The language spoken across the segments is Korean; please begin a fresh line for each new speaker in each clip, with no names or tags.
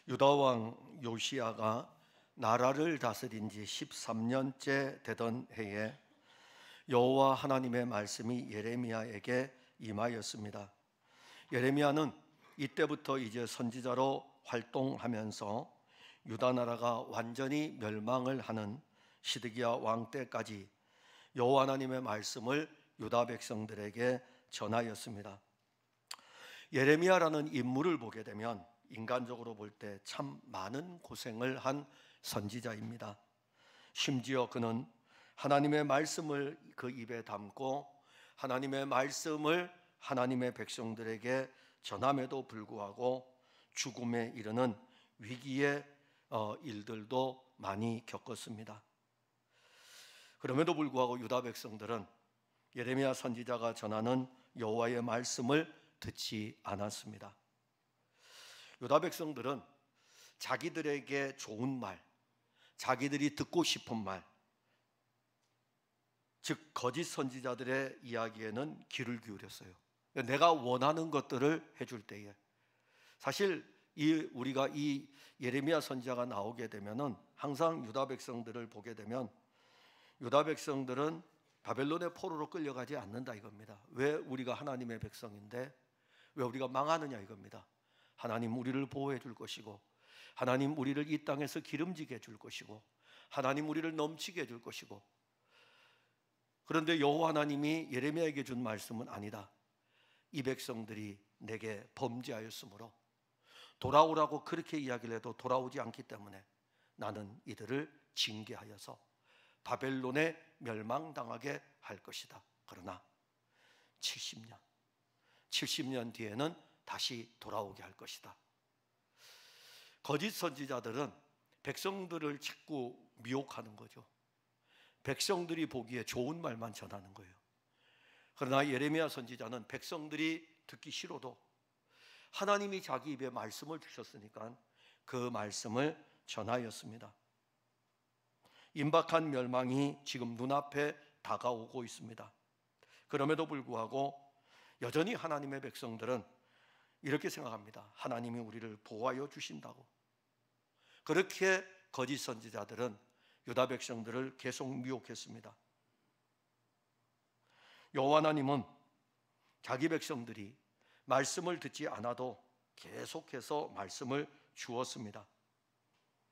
유다 왕 요시야가 나라를 다스린 지 13년째 되던 해에 여호와 하나님의 말씀이 예레미야에게 임하였습니다. 예레미야는 이때부터 이제 선지자로 활동하면서 유다 나라가 완전히 멸망을 하는 시드기야 왕 때까지 여호와 하나님의 말씀을 유다 백성들에게 전하였습니다. 예레미야라는 인물을 보게 되면 인간적으로 볼 때 참 많은 고생을 한 선지자입니다. 심지어 그는 하나님의 말씀을 그 입에 담고 하나님의 말씀을 하나님의 백성들에게 전함에도 불구하고 죽음에 이르는 위기의 일들도 많이 겪었습니다. 그럼에도 불구하고 유다 백성들은 예레미야 선지자가 전하는 여호와의 말씀을 듣지 않았습니다. 유다 백성들은 자기들에게 좋은 말, 자기들이 듣고 싶은 말, 즉 거짓 선지자들의 이야기에는 귀를 기울였어요. 내가 원하는 것들을 해줄 때에 사실 우리가 이 예레미야 선지자가 나오게 되면은 항상 유다 백성들을 보게 되면 유다 백성들은 바벨론의 포로로 끌려가지 않는다 이겁니다. 왜 우리가 하나님의 백성인데 왜 우리가 망하느냐 이겁니다. 하나님 우리를 보호해 줄 것이고 하나님 우리를 이 땅에서 기름지게 해줄 것이고 하나님 우리를 넘치게 해줄 것이고, 그런데 여호와 하나님이 예레미야에게 준 말씀은 아니다. 이 백성들이 내게 범죄하였으므로 돌아오라고 그렇게 이야기를 해도 돌아오지 않기 때문에 나는 이들을 징계하여서 바벨론에 멸망당하게 할 것이다. 그러나 70년 뒤에는 다시 돌아오게 할 것이다. 거짓 선지자들은 백성들을 자꾸 미혹하는 거죠. 백성들이 보기에 좋은 말만 전하는 거예요. 그러나 예레미야 선지자는 백성들이 듣기 싫어도 하나님이 자기 입에 말씀을 주셨으니까 그 말씀을 전하였습니다. 임박한 멸망이 지금 눈앞에 다가오고 있습니다. 그럼에도 불구하고 여전히 하나님의 백성들은 이렇게 생각합니다. 하나님이 우리를 보호하여 주신다고. 그렇게 거짓 선지자들은 유다 백성들을 계속 미혹했습니다. 여호와 하나님은 자기 백성들이 말씀을 듣지 않아도 계속해서 말씀을 주었습니다.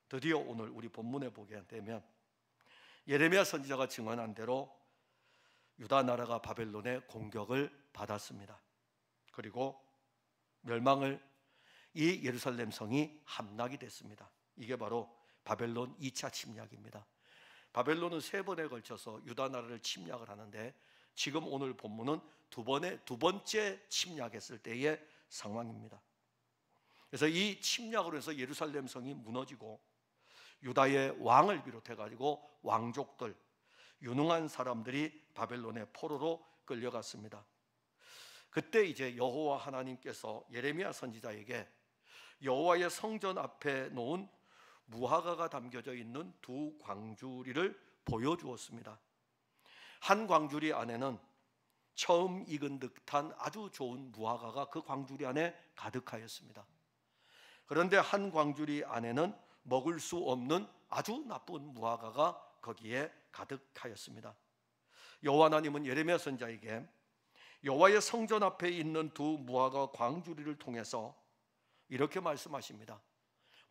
드디어 오늘 우리 본문에 보게 되면 예레미야 선지자가 증언한 대로 유다 나라가 바벨론의 공격을 받았습니다. 그리고 멸망을 이 예루살렘 성이 함락이 됐습니다. 이게 바로 바벨론 2차 침략입니다. 바벨론은 3번에 걸쳐서 유다 나라를 침략을 하는데 지금 오늘 본문은 두 번째 침략했을 때의 상황입니다. 그래서 이 침략으로 해서 예루살렘 성이 무너지고 유다의 왕을 비롯해 가지고 왕족들, 유능한 사람들이 바벨론의 포로로 끌려갔습니다. 그때 이제 여호와 하나님께서 예레미야 선지자에게 여호와의 성전 앞에 놓은 무화과가 담겨져 있는 두 광주리를 보여주었습니다. 한 광주리 안에는 처음 익은 듯한 아주 좋은 무화과가 그 광주리 안에 가득하였습니다. 그런데 한 광주리 안에는 먹을 수 없는 아주 나쁜 무화과가 거기에 가득하였습니다. 여호와 하나님은 예레미야 선지자에게 여호와의 성전 앞에 있는 두 무화과 광주리를 통해서 이렇게 말씀하십니다.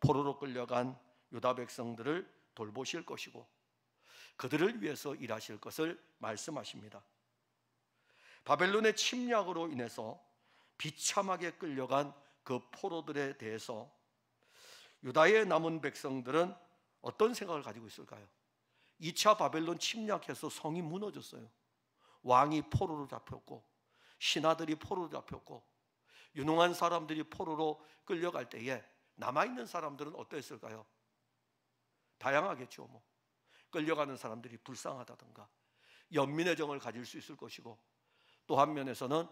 포로로 끌려간 유다 백성들을 돌보실 것이고 그들을 위해서 일하실 것을 말씀하십니다. 바벨론의 침략으로 인해서 비참하게 끌려간 그 포로들에 대해서 유다의 남은 백성들은 어떤 생각을 가지고 있을까요? 2차 바벨론 침략해서 성이 무너졌어요. 왕이 포로로 잡혔고 신하들이 포로로 잡혔고 유능한 사람들이 포로로 끌려갈 때에 남아있는 사람들은 어땠을까요? 다양하겠죠. 끌려가는 사람들이 불쌍하다든가 연민의 정을 가질 수 있을 것이고, 또 한면에서는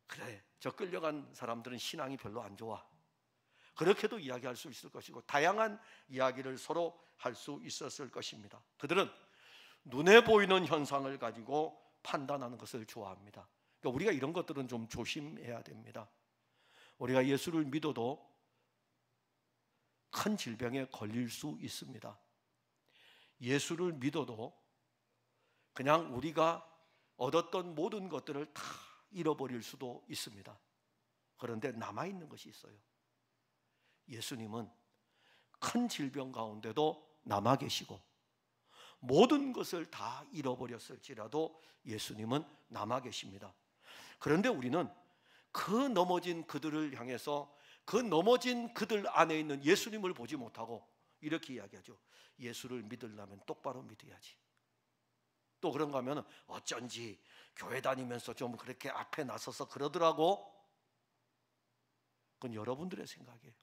그래 저 끌려간 사람들은 신앙이 별로 안 좋아, 그렇게도 이야기할 수 있을 것이고 다양한 이야기를 서로 할 수 있었을 것입니다. 그들은 눈에 보이는 현상을 가지고 판단하는 것을 좋아합니다. 그러니까 우리가 이런 것들은 좀 조심해야 됩니다. 우리가 예수를 믿어도 큰 질병에 걸릴 수 있습니다. 예수를 믿어도 그냥 우리가 얻었던 모든 것들을 다 잃어버릴 수도 있습니다. 그런데 남아있는 것이 있어요. 예수님은 큰 질병 가운데도 남아 계시고 모든 것을 다 잃어버렸을지라도 예수님은 남아 계십니다. 그런데 우리는 그 넘어진 그들을 향해서 그 넘어진 그들 안에 있는 예수님을 보지 못하고 이렇게 이야기하죠. 예수를 믿으려면 똑바로 믿어야지. 또 그런가 하면 어쩐지 교회 다니면서 좀 그렇게 앞에 나서서 그러더라고. 그건 여러분들의 생각이에요.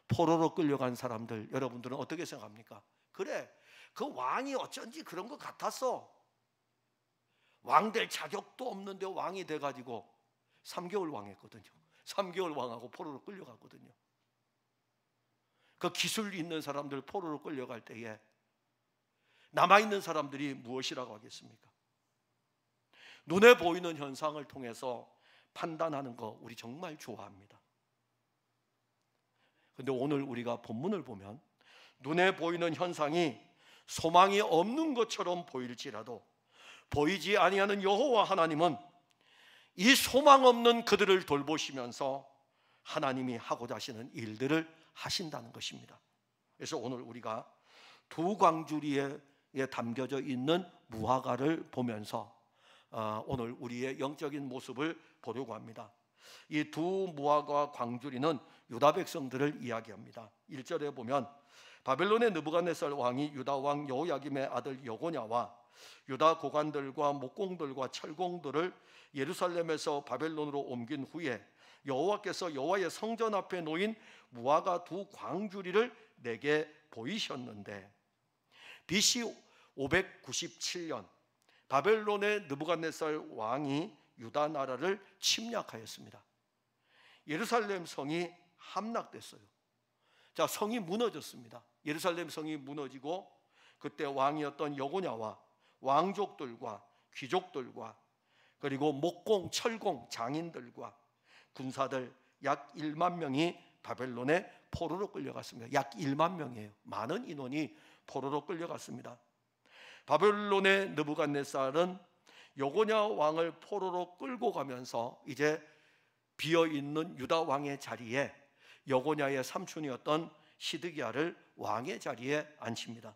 포로로 끌려간 사람들, 여러분들은 어떻게 생각합니까? 그래, 그 왕이 어쩐지 그런 것 같았어. 왕 될 자격도 없는데 왕이 돼가지고 3개월 왕했거든요. 3개월 왕하고 포로로 끌려갔거든요. 그 기술 있는 사람들 포로로 끌려갈 때에 남아있는 사람들이 무엇이라고 하겠습니까? 눈에 보이는 현상을 통해서 판단하는 거 우리 정말 좋아합니다. 그런데 오늘 우리가 본문을 보면 눈에 보이는 현상이 소망이 없는 것처럼 보일지라도 보이지 아니하는 여호와 하나님은 이 소망 없는 그들을 돌보시면서 하나님이 하고자 하시는 일들을 하신다는 것입니다. 그래서 오늘 우리가 두 광주리에 담겨져 있는 무화과를 보면서 오늘 우리의 영적인 모습을 보려고 합니다. 이 두 무화과 광주리는 유다 백성들을 이야기합니다. 1절에 보면 바벨론의 느부갓네살 왕이 유다 왕 여호야김의 아들 여고냐와 유다 고관들과 목공들과 철공들을 예루살렘에서 바벨론으로 옮긴 후에 여호와께서 여호와의 성전 앞에 놓인 무화과 두 광주리를 내게 보이셨는데 BC 597년 바벨론의 느부갓네살 왕이 유다 나라를 침략하였습니다. 예루살렘 성이 함락됐어요. 자, 성이 무너졌습니다. 예루살렘 성이 무너지고 그때 왕이었던 여고냐와 왕족들과 귀족들과 그리고 목공, 철공, 장인들과 군사들 약 1만 명이 바벨론에 포로로 끌려갔습니다. 약 1만 명이에요. 많은 인원이 포로로 끌려갔습니다. 바벨론의 느부갓네살은 여고냐 왕을 포로로 끌고 가면서 이제 비어있는 유다 왕의 자리에 여고냐의 삼촌이었던 시드기야를 왕의 자리에 앉힙니다.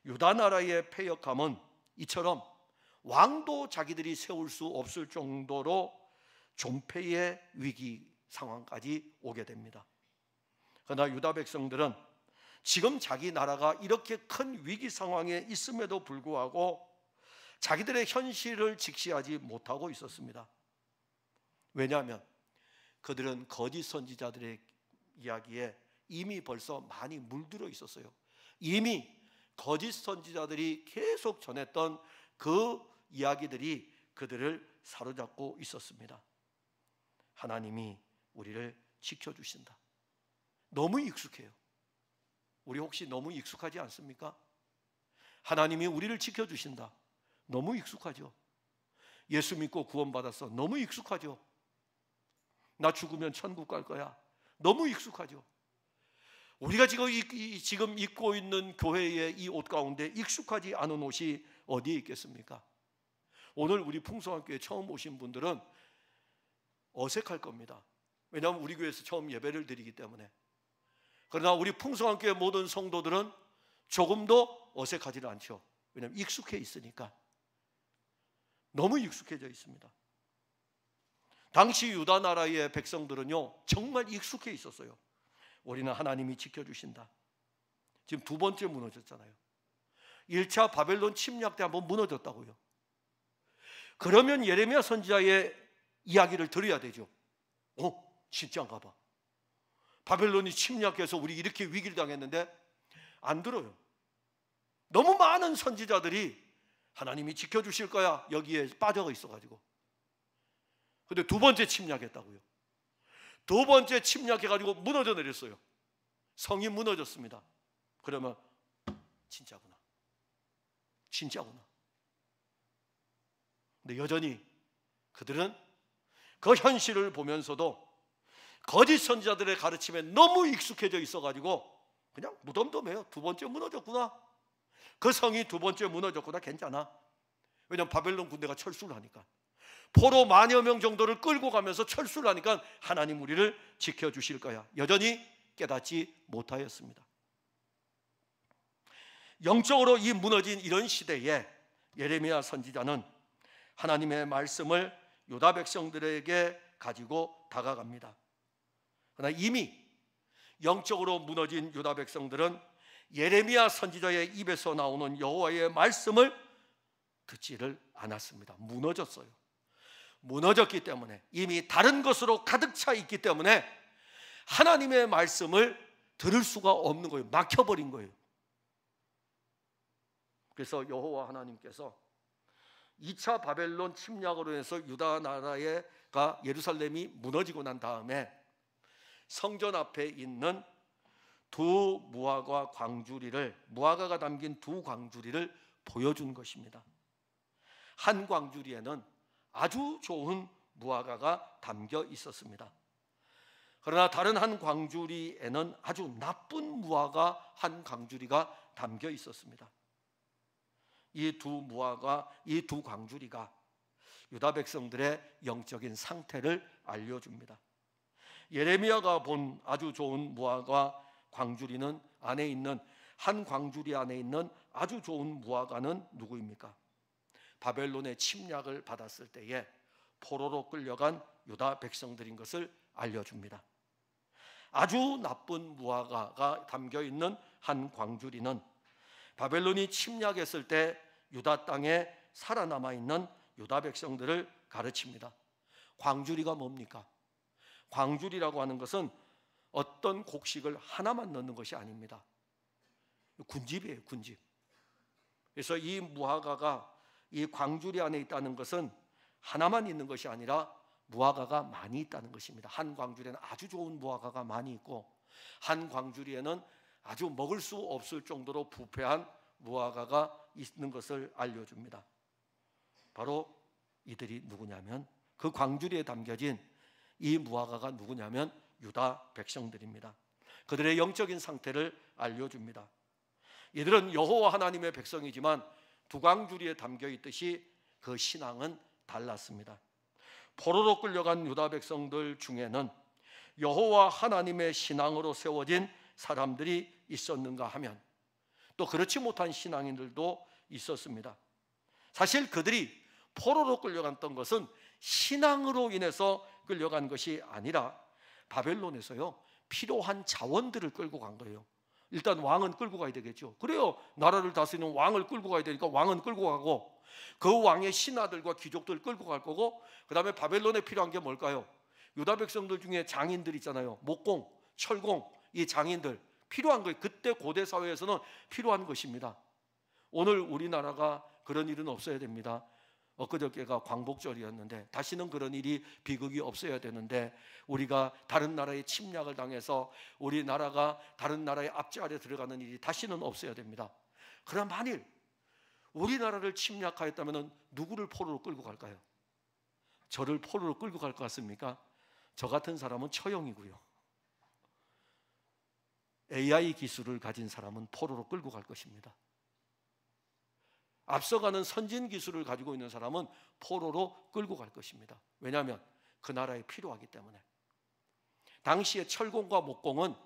유다 나라의 패역함은 이처럼 왕도 자기들이 세울 수 없을 정도로 존폐의 위기 상황까지 오게 됩니다. 그러나 유다 백성들은 지금 자기 나라가 이렇게 큰 위기 상황에 있음에도 불구하고 자기들의 현실을 직시하지 못하고 있었습니다. 왜냐하면 그들은 거짓 선지자들의 이야기에 이미 벌써 많이 물들어 있었어요. 이미 거짓 선지자들이 계속 전했던 그 이야기들이 그들을 사로잡고 있었습니다. 하나님이 우리를 지켜주신다. 너무 익숙해요. 우리 혹시 너무 익숙하지 않습니까? 하나님이 우리를 지켜주신다. 너무 익숙하죠. 예수 믿고 구원받았어. 너무 익숙하죠. 나 죽으면 천국 갈 거야. 너무 익숙하죠. 우리가 지금 입고 있는 교회의 이 옷 가운데 익숙하지 않은 옷이 어디에 있겠습니까? 오늘 우리 풍성학교에 처음 오신 분들은 어색할 겁니다. 왜냐하면 우리 교회에서 처음 예배를 드리기 때문에. 그러나 우리 풍성학교의 모든 성도들은 조금도 어색하지는 않죠. 왜냐하면 익숙해 있으니까. 너무 익숙해져 있습니다. 당시 유다 나라의 백성들은요 정말 익숙해 있었어요. 우리는 하나님이 지켜주신다. 지금 두 번째 무너졌잖아요. 1차 바벨론 침략 때 한번 무너졌다고요. 그러면 예레미야 선지자의 이야기를 들어야 되죠. 진짜인가 봐. 바벨론이 침략해서 우리 이렇게 위기를 당했는데 안 들어요. 너무 많은 선지자들이 하나님이 지켜주실 거야 여기에 빠져 있어가지고. 근데 두 번째 침략했다고요. 두 번째 침략해가지고 무너져 내렸어요. 성이 무너졌습니다. 그러면 진짜구나. 진짜구나. 근데 여전히 그들은 그 현실을 보면서도 거짓 선지자들의 가르침에 너무 익숙해져 있어가지고 그냥 무덤덤해요. 두 번째 무너졌구나. 그 성이 두 번째 무너졌구나. 괜찮아. 왜냐하면 바벨론 군대가 철수를 하니까. 포로 만여 명 정도를 끌고 가면서 철수를 하니까 하나님 우리를 지켜주실 거야. 여전히 깨닫지 못하였습니다. 영적으로 이 무너진 이런 시대에 예레미야 선지자는 하나님의 말씀을 유다 백성들에게 가지고 다가갑니다. 그러나 이미 영적으로 무너진 유다 백성들은 예레미야 선지자의 입에서 나오는 여호와의 말씀을 듣지를 않았습니다. 무너졌어요. 무너졌기 때문에, 이미 다른 것으로 가득 차 있기 때문에 하나님의 말씀을 들을 수가 없는 거예요. 막혀버린 거예요. 그래서 여호와 하나님께서 2차 바벨론 침략으로 해서 유다 나라가 예루살렘이 무너지고 난 다음에 성전 앞에 있는 두 무화과 광주리를, 무화과가 담긴 두 광주리를 보여준 것입니다. 한 광주리에는 아주 좋은 무화과가 담겨 있었습니다. 그러나 다른 한 광주리에는 아주 나쁜 무화과 한 광주리가 담겨 있었습니다. 이 두 무화과, 이 두 광주리가 유다 백성들의 영적인 상태를 알려줍니다. 예레미야가 본 아주 좋은 무화과 광주리는 안에 있는, 한 광주리 안에 있는 아주 좋은 무화과는 누구입니까? 바벨론의 침략을 받았을 때에 포로로 끌려간 유다 백성들인 것을 알려줍니다. 아주 나쁜 무화과가 담겨있는 한 광주리는 바벨론이 침략했을 때 유다 땅에 살아남아있는 유다 백성들을 가르칩니다. 광주리가 뭡니까? 광주리라고 하는 것은 어떤 곡식을 하나만 넣는 것이 아닙니다. 군집이에요, 군집. 그래서 이 무화과가 이 광주리 안에 있다는 것은 하나만 있는 것이 아니라 무화과가 많이 있다는 것입니다. 한 광주리에는 아주 좋은 무화과가 많이 있고, 한 광주리에는 아주 먹을 수 없을 정도로 부패한 무화과가 있는 것을 알려줍니다. 바로 이들이 누구냐면, 그 광주리에 담겨진 이 무화과가 누구냐면 유다 백성들입니다. 그들의 영적인 상태를 알려줍니다. 이들은 여호와 하나님의 백성이지만 두 광주리에 담겨 있듯이 그 신앙은 달랐습니다. 포로로 끌려간 유다 백성들 중에는 여호와 하나님의 신앙으로 세워진 사람들이 있었는가 하면 또 그렇지 못한 신앙인들도 있었습니다. 사실 그들이 포로로 끌려갔던 것은 신앙으로 인해서 끌려간 것이 아니라 바벨론에서요, 필요한 자원들을 끌고 간 거예요. 일단 왕은 끌고 가야 되겠죠. 그래요, 나라를 다스리는 왕을 끌고 가야 되니까 왕은 끌고 가고, 그 왕의 신하들과 귀족들 끌고 갈 거고, 그 다음에 바벨론에 필요한 게 뭘까요? 유다 백성들 중에 장인들 있잖아요. 목공, 철공, 이 장인들 필요한 거예요. 그때 고대 사회에서는 필요한 것입니다. 오늘 우리나라가 그런 일은 없어야 됩니다. 엊그저께가 광복절이었는데 다시는 그런 일이, 비극이 없어야 되는데, 우리가 다른 나라의 침략을 당해서 우리나라가 다른 나라의 압제 아래 들어가는 일이 다시는 없어야 됩니다. 그러나 만일 우리나라를 침략하였다면 누구를 포로로 끌고 갈까요? 저를 포로로 끌고 갈 것 같습니까? 저 같은 사람은 처형이고요. AI 기술을 가진 사람은 포로로 끌고 갈 것입니다. 앞서가는 선진 기술을 가지고 있는 사람은 포로로 끌고 갈 것입니다. 왜냐하면 그 나라에 필요하기 때문에. 당시의 철공과 목공은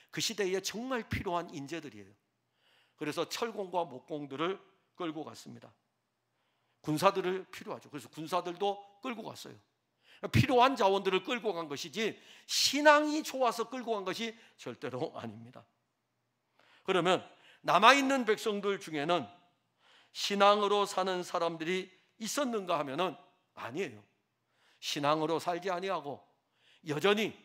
그 시대에 정말 필요한 인재들이에요. 그래서 철공과 목공들을 끌고 갔습니다. 군사들을 필요하죠. 그래서 군사들도 끌고 갔어요. 필요한 자원들을 끌고 간 것이지 신앙이 좋아서 끌고 간 것이 절대로 아닙니다. 그러면 남아있는 백성들 중에는 신앙으로 사는 사람들이 있었는가 하면은 아니에요. 신앙으로 살지 아니하고 여전히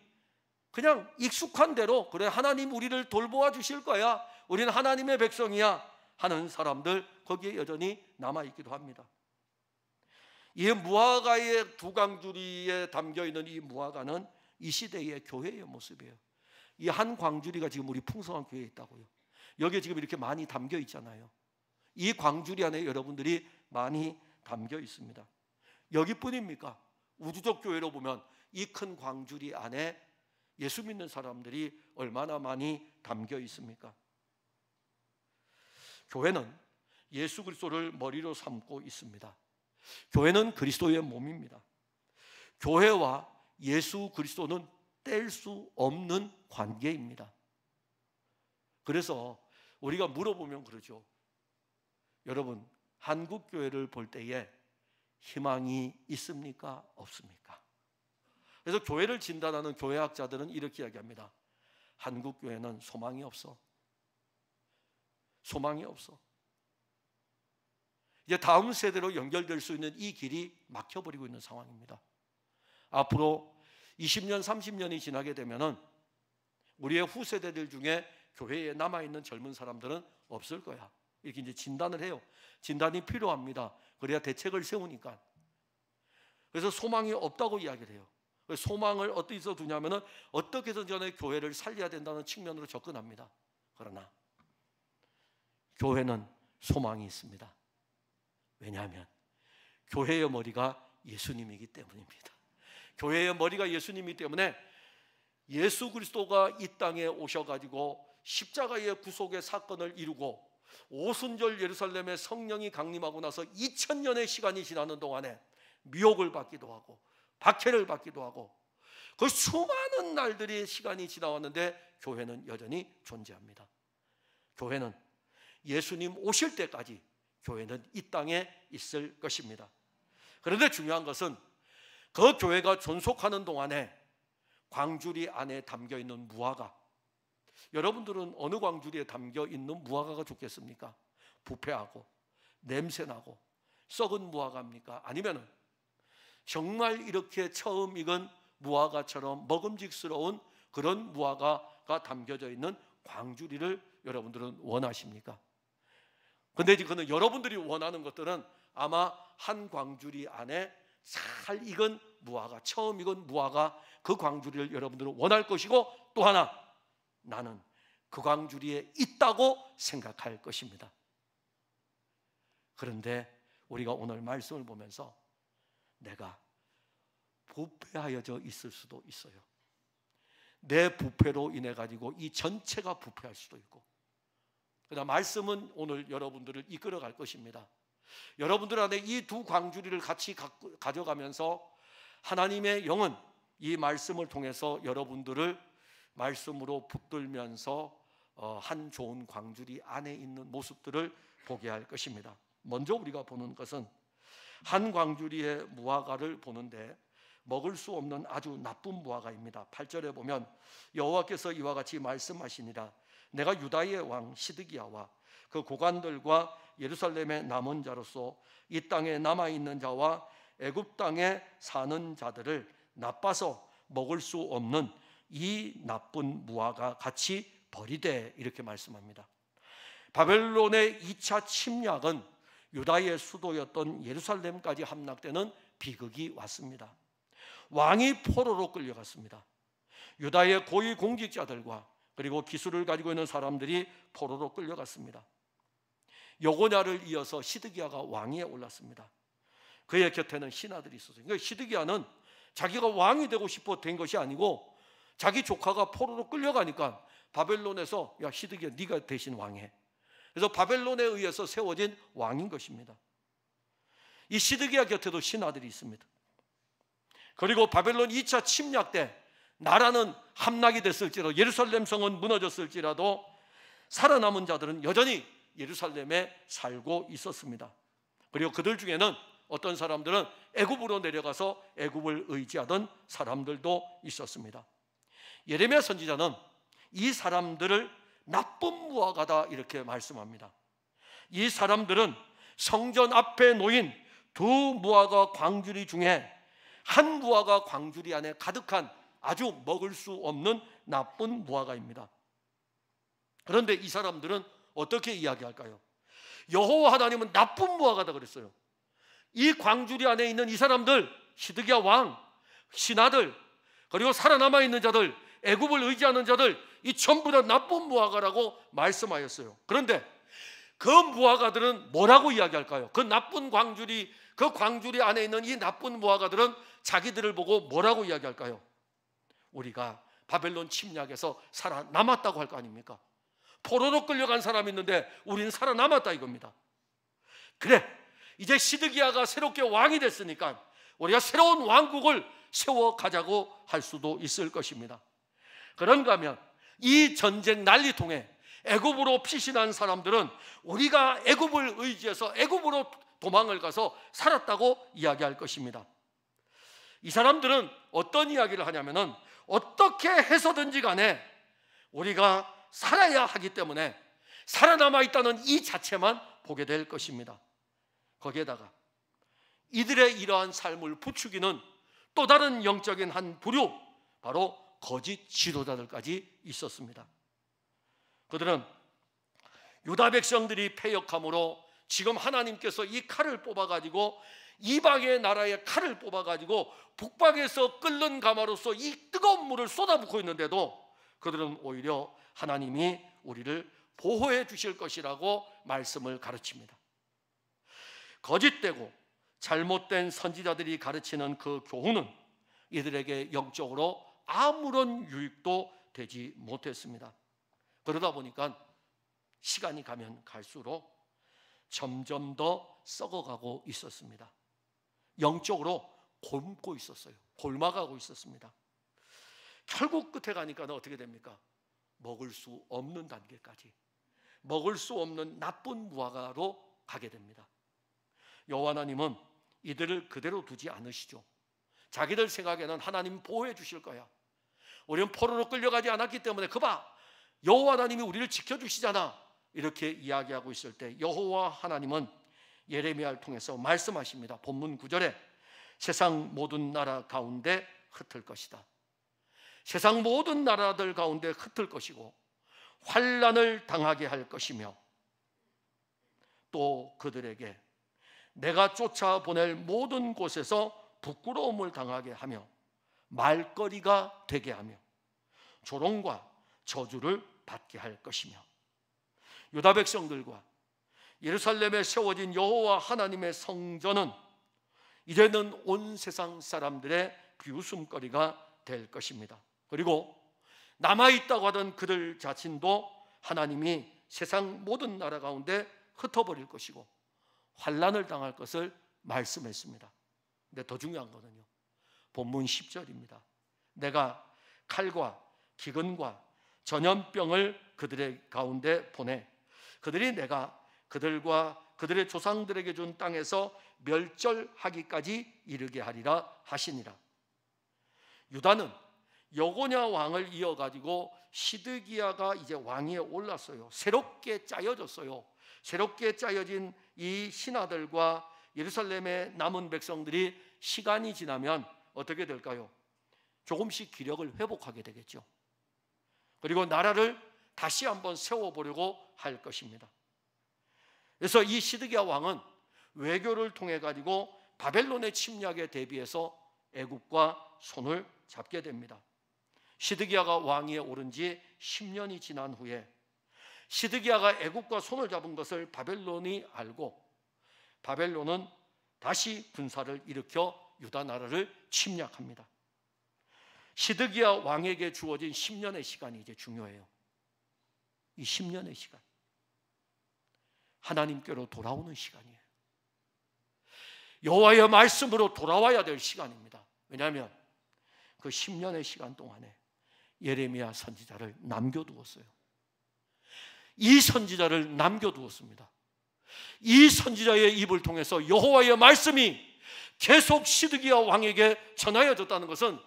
그냥 익숙한 대로, 그래 하나님 우리를 돌보아 주실 거야, 우리는 하나님의 백성이야 하는 사람들 거기에 여전히 남아있기도 합니다. 이 무화과의 두 광주리에 담겨있는 이 무화과는 이 시대의 교회의 모습이에요. 이 한 광주리가 지금 우리 풍성한 교회에 있다고요. 여기에 지금 이렇게 많이 담겨 있잖아요. 이 광주리 안에 여러분들이 많이 담겨 있습니다. 여기뿐입니까? 우주적 교회로 보면 이 큰 광주리 안에 예수 믿는 사람들이 얼마나 많이 담겨 있습니까? 교회는 예수 그리스도를 머리로 삼고 있습니다. 교회는 그리스도의 몸입니다. 교회와 예수 그리스도는 뗄 수 없는 관계입니다. 그래서 우리가 물어보면 그러죠. 여러분, 한국 교회를 볼 때에 희망이 있습니까? 없습니까? 그래서 교회를 진단하는 교회학자들은 이렇게 이야기합니다. 한국 교회는 소망이 없어. 소망이 없어. 이제 다음 세대로 연결될 수 있는 이 길이 막혀버리고 있는 상황입니다. 앞으로 20년, 30년이 지나게 되면은 우리의 후세대들 중에 교회에 남아있는 젊은 사람들은 없을 거야. 이렇게 이제 진단을 해요. 진단이 필요합니다. 그래야 대책을 세우니까. 그래서 소망이 없다고 이야기를 해요. 소망을 어디서 두냐면은 어떻게 해서 전에 교회를 살려야 된다는 측면으로 접근합니다. 그러나 교회는 소망이 있습니다. 왜냐하면 교회의 머리가 예수님이기 때문입니다. 교회의 머리가 예수님이기 때문에 예수 그리스도가 이 땅에 오셔가지고 십자가의 구속의 사건을 이루고 오순절 예루살렘에 성령이 강림하고 나서 2000년의 시간이 지나는 동안에 미혹을 받기도 하고 박해를 받기도 하고 그 수많은 날들이 시간이 지나왔는데 교회는 여전히 존재합니다. 교회는 예수님 오실 때까지 교회는 이 땅에 있을 것입니다. 그런데 중요한 것은 그 교회가 존속하는 동안에 광주리 안에 담겨있는 무화과, 여러분들은 어느 광주리에 담겨있는 무화과가 좋겠습니까? 부패하고 냄새나고 썩은 무화과입니까? 아니면 정말 이렇게 처음 익은 무화과처럼 먹음직스러운 그런 무화과가 담겨져 있는 광주리를 여러분들은 원하십니까? 근데 그는 여러분들이 원하는 것들은 아마 한 광주리 안에 잘 익은 무화과, 처음 익은 무화과, 그 광주리를 여러분들은 원할 것이고, 또 하나 나는 그 광주리에 있다고 생각할 것입니다. 그런데 우리가 오늘 말씀을 보면서 내가 부패하여져 있을 수도 있어요. 내 부패로 인해 가지고 이 전체가 부패할 수도 있고, 그러나 말씀은 오늘 여러분들을 이끌어갈 것입니다. 여러분들 안에 이 두 광주리를 같이 가져가면서 하나님의 영은 이 말씀을 통해서 여러분들을 말씀으로 붙들면서 한 좋은 광주리 안에 있는 모습들을 보게 할 것입니다. 먼저 우리가 보는 것은 한 광주리의 무화과를 보는데 먹을 수 없는 아주 나쁜 무화과입니다. 8절에 보면 여호와께서 이와 같이 말씀하시니라. 내가 유다의 왕 시드기야와 그 고관들과 예루살렘의 남은 자로서 이 땅에 남아있는 자와 애굽 땅에 사는 자들을 나빠서 먹을 수 없는 이 나쁜 무화과 같이 버리되, 이렇게 말씀합니다. 바벨론의 2차 침략은 유다의 수도였던 예루살렘까지 함락되는 비극이 왔습니다. 왕이 포로로 끌려갔습니다. 유다의 고위 공직자들과 그리고 기술을 가지고 있는 사람들이 포로로 끌려갔습니다. 여고냐를 이어서 시드기야가 왕위에 올랐습니다. 그의 곁에는 신하들이 있었어요. 그러니까 시드기야는 자기가 왕이 되고 싶어 된 것이 아니고 자기 조카가 포로로 끌려가니까 바벨론에서 야 시드기야 네가 대신 왕해. 그래서 바벨론에 의해서 세워진 왕인 것입니다. 이 시드기야 곁에도 신하들이 있습니다. 그리고 바벨론 2차 침략 때 나라는 함락이 됐을지라도, 예루살렘 성은 무너졌을지라도 살아남은 자들은 여전히 예루살렘에 살고 있었습니다. 그리고 그들 중에는 어떤 사람들은 애굽으로 내려가서 애굽을 의지하던 사람들도 있었습니다. 예레미야 선지자는 이 사람들을 나쁜 무화과다 이렇게 말씀합니다. 이 사람들은 성전 앞에 놓인 두 무화과 광주리 중에 한 무화과 광주리 안에 가득한 아주 먹을 수 없는 나쁜 무화과입니다. 그런데 이 사람들은 어떻게 이야기할까요? 여호와 하나님은 나쁜 무화과다 그랬어요. 이 광주리 안에 있는 이 사람들, 시드기야 왕, 신하들, 그리고 살아남아 있는 자들, 애굽을 의지하는 자들, 이 전부 다 나쁜 무화과라고 말씀하였어요. 그런데 그 무화과들은 뭐라고 이야기할까요? 그 나쁜 광주리, 그 광주리 안에 있는 이 나쁜 무화과들은 자기들을 보고 뭐라고 이야기할까요? 우리가 바벨론 침략에서 살아남았다고 할 거 아닙니까? 포로로 끌려간 사람이 있는데 우리는 살아남았다 이겁니다. 그래, 이제 시드기야가 새롭게 왕이 됐으니까 우리가 새로운 왕국을 세워가자고 할 수도 있을 것입니다. 그런가 하면 이 전쟁 난리통에 애굽으로 피신한 사람들은 우리가 애굽을 의지해서 애굽으로 도망을 가서 살았다고 이야기할 것입니다. 이 사람들은 어떤 이야기를 하냐면은 어떻게 해서든지 간에 우리가 살아야 하기 때문에 살아남아 있다는 이 자체만 보게 될 것입니다. 거기에다가 이들의 이러한 삶을 부추기는 또 다른 영적인 한 부류, 바로 거짓 지도자들까지 있었습니다. 그들은 유다 백성들이 패역함으로 지금 하나님께서 이 칼을 뽑아가지고 이방의 나라의 칼을 뽑아가지고 북방에서 끓는 가마로서 이 뜨거운 물을 쏟아붓고 있는데도 그들은 오히려 하나님이 우리를 보호해 주실 것이라고 말씀을 가르칩니다. 거짓되고 잘못된 선지자들이 가르치는 그 교훈은 이들에게 영적으로 아무런 유익도 되지 못했습니다. 그러다 보니까 시간이 가면 갈수록 점점 더 썩어가고 있었습니다. 영적으로 곪고 있었어요. 골마가고 있었습니다. 결국 끝에 가니까 어떻게 됩니까? 먹을 수 없는 단계까지, 먹을 수 없는 나쁜 무화과로 가게 됩니다. 여호와 하나님은 이들을 그대로 두지 않으시죠. 자기들 생각에는 하나님 보호해 주실 거야. 우리는 포로로 끌려가지 않았기 때문에 그봐, 여호와 하나님이 우리를 지켜주시잖아, 이렇게 이야기하고 있을 때 여호와 하나님은 예레미야를 통해서 말씀하십니다. 본문 9절에 세상 모든 나라 가운데 흩을 것이다. 세상 모든 나라들 가운데 흩을 것이고 환난을 당하게 할 것이며 또 그들에게 내가 쫓아보낼 모든 곳에서 부끄러움을 당하게 하며 말거리가 되게 하며 조롱과 저주를 받게 할 것이며 유다 백성들과 예루살렘에 세워진 여호와 하나님의 성전은 이제는 온 세상 사람들의 비웃음거리가 될 것입니다. 그리고 남아있다고 하던 그들 자신도 하나님이 세상 모든 나라 가운데 흩어버릴 것이고 환난을 당할 것을 말씀했습니다. 근데 더 중요한 거는요, 본문 10절입니다. 내가 칼과 기근과 전염병을 그들의 가운데 보내 그들이 내가 그들과 그들의 조상들에게 준 땅에서 멸절하기까지 이르게 하리라 하시니라. 유다는 여고냐 왕을 이어가지고 시드기야가 이제 왕위에 올랐어요. 새롭게 짜여졌어요. 새롭게 짜여진 이 신하들과 예루살렘의 남은 백성들이 시간이 지나면 어떻게 될까요? 조금씩 기력을 회복하게 되겠죠. 그리고 나라를 다시 한번 세워보려고 할 것입니다. 그래서 이 시드기야 왕은 외교를 통해 가지고 바벨론의 침략에 대비해서 애굽과 손을 잡게 됩니다. 시드기야가 왕위에 오른 지 10년이 지난 후에 시드기야가 애굽과 손을 잡은 것을 바벨론이 알고 바벨론은 다시 군사를 일으켜 유다 나라를 침략합니다. 시드기야 왕에게 주어진 10년의 시간이 이제 중요해요. 이 10년의 시간, 하나님께로 돌아오는 시간이에요. 여호와의 말씀으로 돌아와야 될 시간입니다. 왜냐하면 그 10년의 시간 동안에 예레미야 선지자를 남겨두었어요. 이 선지자를 남겨두었습니다. 이 선지자의 입을 통해서 여호와의 말씀이 계속 시드기야 왕에게 전하여졌다는 것은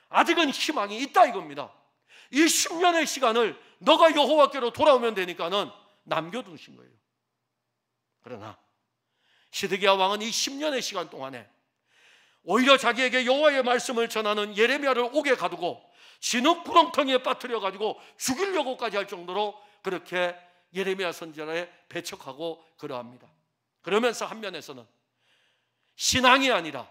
아직은 희망이 있다 이겁니다. 이 10년의 시간을 너가 여호와께로 돌아오면 되니까는 남겨두신 거예요. 그러나 시드기야 왕은 이 10년의 시간 동안에 오히려 자기에게 여호와의 말씀을 전하는 예레미야를 옥에 가두고 진흙 구렁텅이에 빠뜨려 가지고 죽이려고까지 할 정도로 그렇게 예레미야 선지자를 배척하고 그러합니다. 그러면서 한 면에서는 신앙이 아니라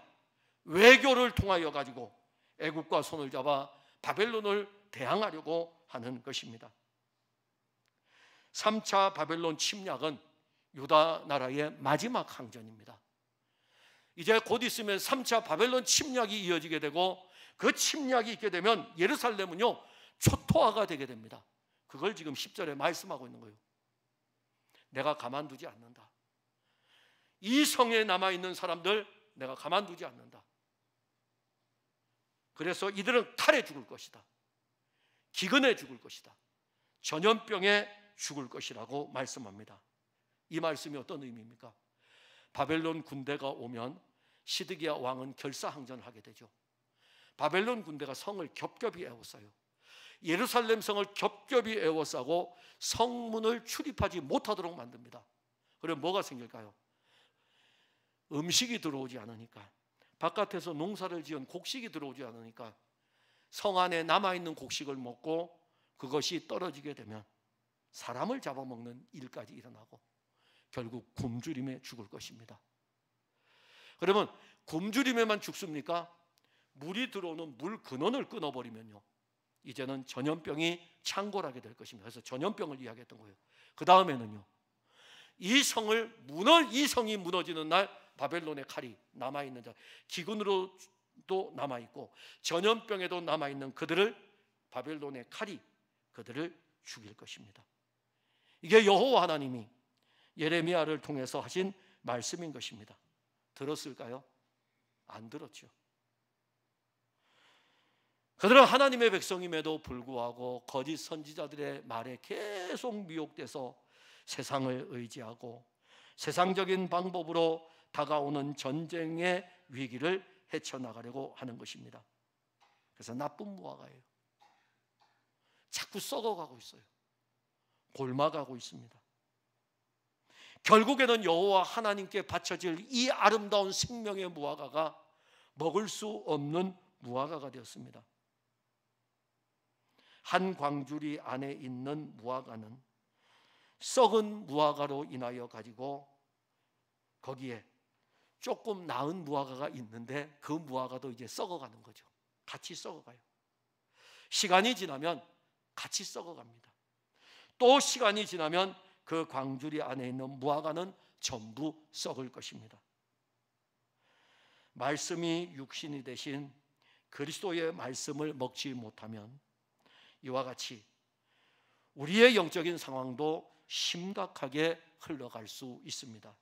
외교를 통하여 가지고 애국과 손을 잡아 바벨론을 대항하려고 하는 것입니다. 3차 바벨론 침략은 유다 나라의 마지막 항전입니다. 이제 곧 있으면 3차 바벨론 침략이 이어지게 되고 그 침략이 있게 되면 예루살렘은요 초토화가 되게 됩니다. 그걸 지금 10절에 말씀하고 있는 거예요. 내가 가만두지 않는다. 이 성에 남아있는 사람들 내가 가만두지 않는다. 그래서 이들은 칼에 죽을 것이다. 기근에 죽을 것이다. 전염병에 죽을 것이라고 말씀합니다. 이 말씀이 어떤 의미입니까? 바벨론 군대가 오면 시드기야 왕은 결사항전을 하게 되죠. 바벨론 군대가 성을 겹겹이 에워싸요. 예루살렘 성을 겹겹이 에워싸고 성문을 출입하지 못하도록 만듭니다. 그럼 뭐가 생길까요? 음식이 들어오지 않으니까, 바깥에서 농사를 지은 곡식이 들어오지 않으니까 성 안에 남아있는 곡식을 먹고 그것이 떨어지게 되면 사람을 잡아먹는 일까지 일어나고 결국 굶주림에 죽을 것입니다. 그러면 굶주림에만 죽습니까? 물이 들어오는 물 근원을 끊어버리면요 이제는 전염병이 창궐하게 될 것입니다. 그래서 전염병을 이야기했던 거예요. 그 다음에는요 이 성이 무너지는 날 바벨론의 칼이 남아있는 자, 기근으로도 남아있고 전염병에도 남아있는 그들을, 바벨론의 칼이 그들을 죽일 것입니다. 이게 여호와 하나님이 예레미야를 통해서 하신 말씀인 것입니다. 들었을까요? 안 들었죠. 그들은 하나님의 백성임에도 불구하고 거짓 선지자들의 말에 계속 미혹돼서 세상을 의지하고 세상적인 방법으로 다가오는 전쟁의 위기를 헤쳐나가려고 하는 것입니다. 그래서 나쁜 무화과예요. 자꾸 썩어가고 있어요. 골마가고 있습니다. 결국에는 여호와 하나님께 바쳐질 이 아름다운 생명의 무화과가 먹을 수 없는 무화과가 되었습니다. 한 광주리 안에 있는 무화과는 썩은 무화과로 인하여 가지고 거기에 조금 나은 무화과가 있는데 그 무화과도 이제 썩어가는 거죠. 같이 썩어가요. 시간이 지나면 같이 썩어갑니다. 또 시간이 지나면 그 광주리 안에 있는 무화과는 전부 썩을 것입니다. 말씀이 육신이 되신 그리스도의 말씀을 먹지 못하면 이와 같이 우리의 영적인 상황도 심각하게 흘러갈 수 있습니다.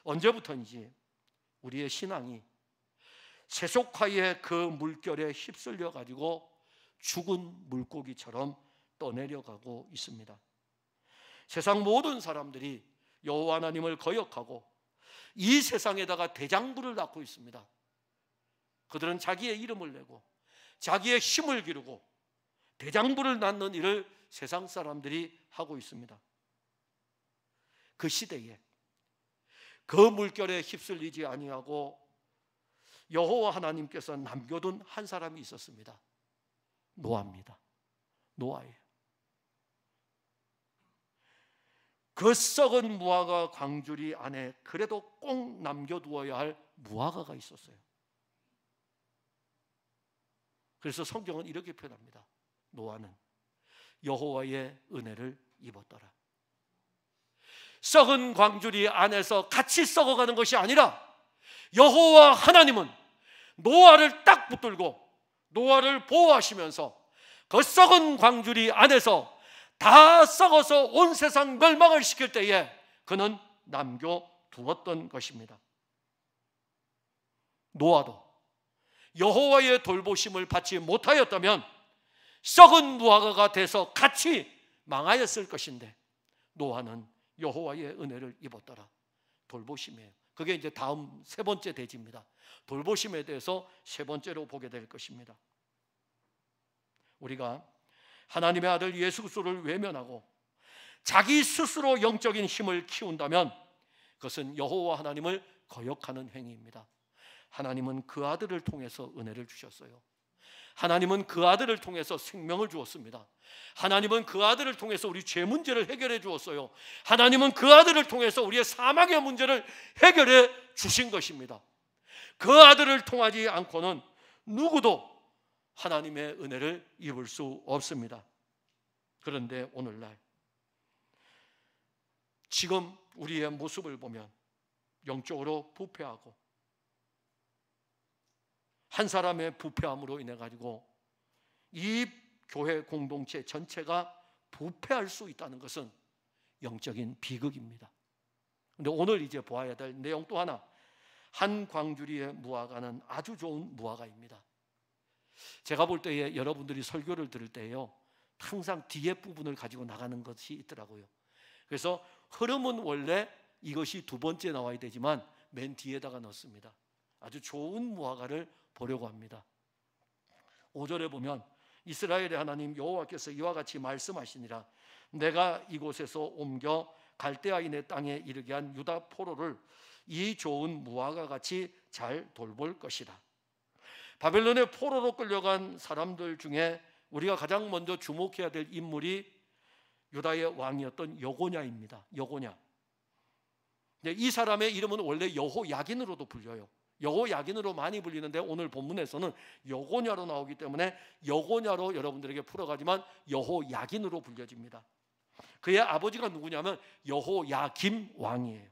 언제부터인지 우리의 신앙이 세속화의 그 물결에 휩쓸려 가지고 죽은 물고기처럼 떠내려가고 있습니다. 세상 모든 사람들이 여호와 하나님을 거역하고 이 세상에다가 대장부를 낳고 있습니다. 그들은 자기의 이름을 내고 자기의 힘을 기르고 대장부를 낳는 일을 세상 사람들이 하고 있습니다. 그 시대에 그 물결에 휩쓸리지 아니하고 여호와 하나님께서 남겨둔 한 사람이 있었습니다. 노아입니다. 노아예요. 그 썩은 무화과 광주리 안에 그래도 꼭 남겨두어야 할 무화과가 있었어요. 그래서 성경은 이렇게 표현합니다. 노아는 여호와의 은혜를 입었더라. 썩은 광주리 안에서 같이 썩어가는 것이 아니라 여호와 하나님은 노아를 딱 붙들고 노아를 보호하시면서 그 썩은 광주리 안에서 다 썩어서 온 세상 멸망을 시킬 때에 그는 남겨두었던 것입니다. 노아도 여호와의 돌보심을 받지 못하였다면 썩은 무화과가 돼서 같이 망하였을 것인데 노아는 여호와의 은혜를 입었더라. 돌보심이에요. 그게 이제 다음 세 번째 대지입니다. 돌보심에 대해서 세 번째로 보게 될 것입니다. 우리가 하나님의 아들 예수 그리스도를 외면하고 자기 스스로 영적인 힘을 키운다면 그것은 여호와 하나님을 거역하는 행위입니다. 하나님은 그 아들을 통해서 은혜를 주셨어요. 하나님은 그 아들을 통해서 생명을 주었습니다. 하나님은 그 아들을 통해서 우리 죄 문제를 해결해 주었어요. 하나님은 그 아들을 통해서 우리의 사망의 문제를 해결해 주신 것입니다. 그 아들을 통하지 않고는 누구도 하나님의 은혜를 입을 수 없습니다. 그런데 오늘날 지금 우리의 모습을 보면 영적으로 부패하고 한 사람의 부패함으로 인해 가지고 이 교회 공동체 전체가 부패할 수 있다는 것은 영적인 비극입니다. 그런데 오늘 이제 보아야 될 내용 또 하나, 한 광주리의 무화과는 아주 좋은 무화과입니다. 제가 볼 때에 여러분들이 설교를 들을 때요, 항상 뒤에 부분을 가지고 나가는 것이 있더라고요. 그래서 흐름은 원래 이것이 두 번째 나와야 되지만 맨 뒤에다가 넣습니다. 아주 좋은 무화과를 보려고 합니다. 5절에 보면 이스라엘의 하나님 여호와께서 이와 같이 말씀하시니라. 내가 이곳에서 옮겨 갈대아인의 땅에 이르게 한 유다 포로를 이 좋은 무화과 같이 잘 돌볼 것이다. 바벨론의 포로로 끌려간 사람들 중에 우리가 가장 먼저 주목해야 될 인물이 유다의 왕이었던 여고냐입니다. 여고냐. 이 사람의 이름은 원래 여호야긴으로도 불려요. 여호야긴으로 많이 불리는데 오늘 본문에서는 여고냐로 나오기 때문에 여고냐로 여러분들에게 풀어가지만 여호야긴으로 불려집니다. 그의 아버지가 누구냐면 여호야김 왕이에요.